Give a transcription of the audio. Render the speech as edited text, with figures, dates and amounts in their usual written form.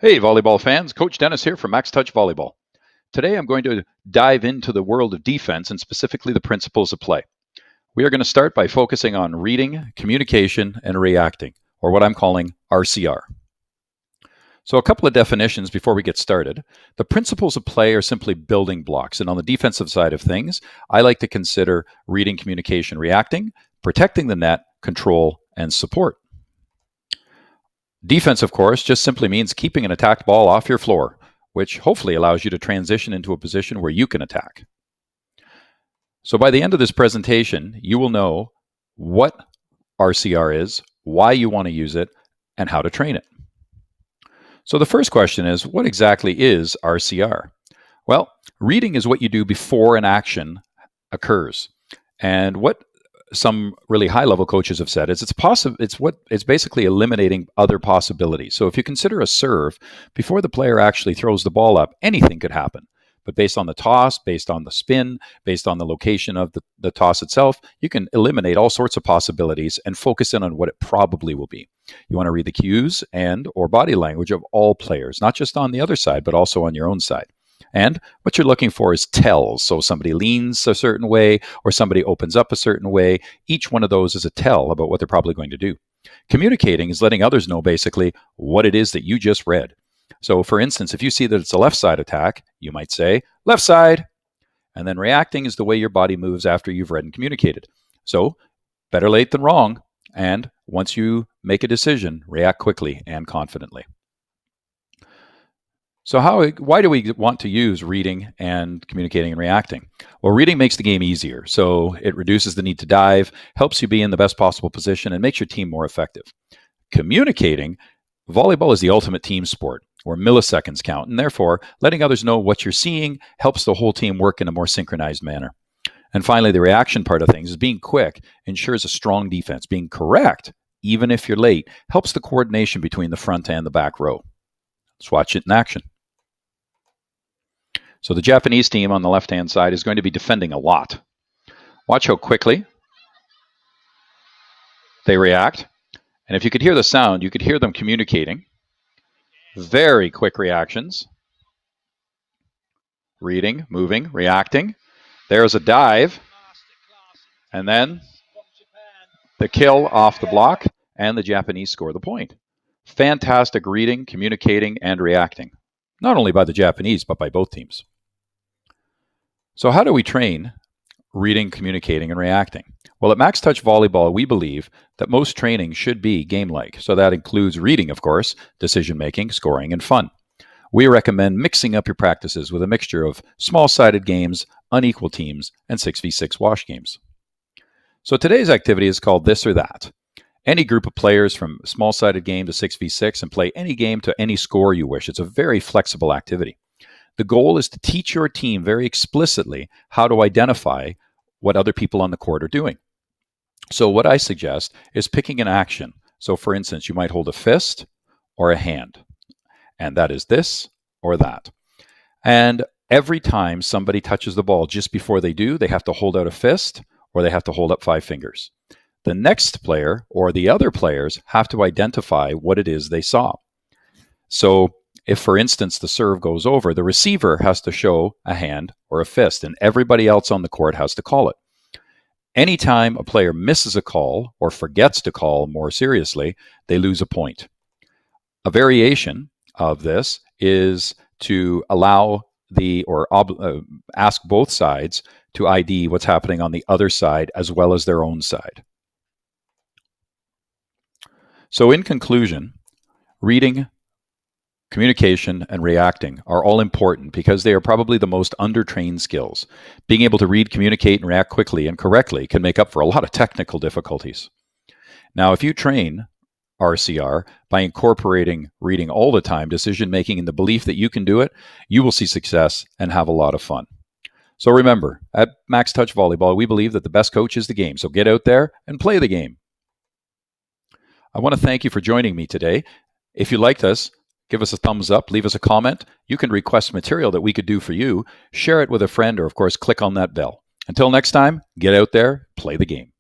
Hey, volleyball fans, Coach Dennis here from Max Touch Volleyball. Today I'm going to dive into the world of defense and specifically the principles of play. We are going to start by focusing on reading, communication, and reacting, or what I'm calling RCR. So, a couple of definitions before we get started. The principles of play are simply building blocks, and on the defensive side of things, I like to consider reading, communication, reacting, protecting the net, control, and support. Defense, of course, just simply means keeping an attacked ball off your floor, which hopefully allows you to transition into a position where you can attack. So by the end of this presentation, you will know what RCR is, why you want to use it, and how to train it. So the first question is, what exactly is RCR? Well, reading is what you do before an action occurs. And what some really high-level coaches have said is it's basically eliminating other possibilities. So if you consider a serve, before the player actually throws the ball up, anything could happen. But based on the toss, based on the spin, based on the location of the toss itself, you can eliminate all sorts of possibilities and focus in on what it probably will be. You want to read the cues and or body language of all players, not just on the other side, but also on your own side. And what you're looking for is tells. So somebody leans a certain way or somebody opens up a certain way. Each one of those is a tell about what they're probably going to do. Communicating is letting others know basically what it is that you just read. So for instance, if you see that it's a left side attack, you might say left side. And then reacting is the way your body moves after you've read and communicated. So better late than wrong. And once you make a decision, react quickly and confidently. So why do we want to use reading and communicating and reacting? Well, reading makes the game easier. So it reduces the need to dive, helps you be in the best possible position, and makes your team more effective. Communicating, volleyball is the ultimate team sport where milliseconds count, and therefore letting others know what you're seeing helps the whole team work in a more synchronized manner. And finally, the reaction part of things is being quick ensures a strong defense. Being correct, even if you're late, helps the coordination between the front and the back row. Let's watch it in action. So the Japanese team on the left-hand side is going to be defending a lot. Watch how quickly they react. And if you could hear the sound, you could hear them communicating. Very quick reactions. Reading, moving, reacting. There's a dive. And then the kill off the block, and the Japanese score the point. Fantastic reading, communicating, and reacting. Not only by the Japanese, but by both teams. So how do we train reading, communicating, and reacting? Well, at Max Touch Volleyball, we believe that most training should be game-like. So that includes reading, of course, decision-making, scoring, and fun. We recommend mixing up your practices with a mixture of small-sided games, unequal teams, and 6v6 wash games. So today's activity is called This or That. Any group of players from small-sided game to 6v6 and play any game to any score you wish. It's a very flexible activity. The goal is to teach your team very explicitly how to identify what other people on the court are doing. So what I suggest is picking an action. So for instance, you might hold a fist or a hand, and that is this or that. And every time somebody touches the ball, just before they do, they have to hold out a fist or they have to hold up 5 fingers. The next player or the other players have to identify what it is they saw. So if, for instance, the serve goes over, the receiver has to show a hand or a fist, and everybody else on the court has to call it. Anytime a player misses a call or forgets to call more seriously, they lose a point. A variation of this is to allow ask both sides to ID what's happening on the other side as well as their own side. So in conclusion, reading, communication, and reacting are all important because they are probably the most under-trained skills. Being able to read, communicate, and react quickly and correctly can make up for a lot of technical difficulties. Now, if you train RCR by incorporating reading all the time, decision-making, and the belief that you can do it, you will see success and have a lot of fun. So remember, at Max Touch Volleyball, we believe that the best coach is the game. So get out there and play the game. I want to thank you for joining me today. If you liked us, give us a thumbs up, leave us a comment. You can request material that we could do for you, share it with a friend, or of course, click on that bell. Until next time, get out there, play the game.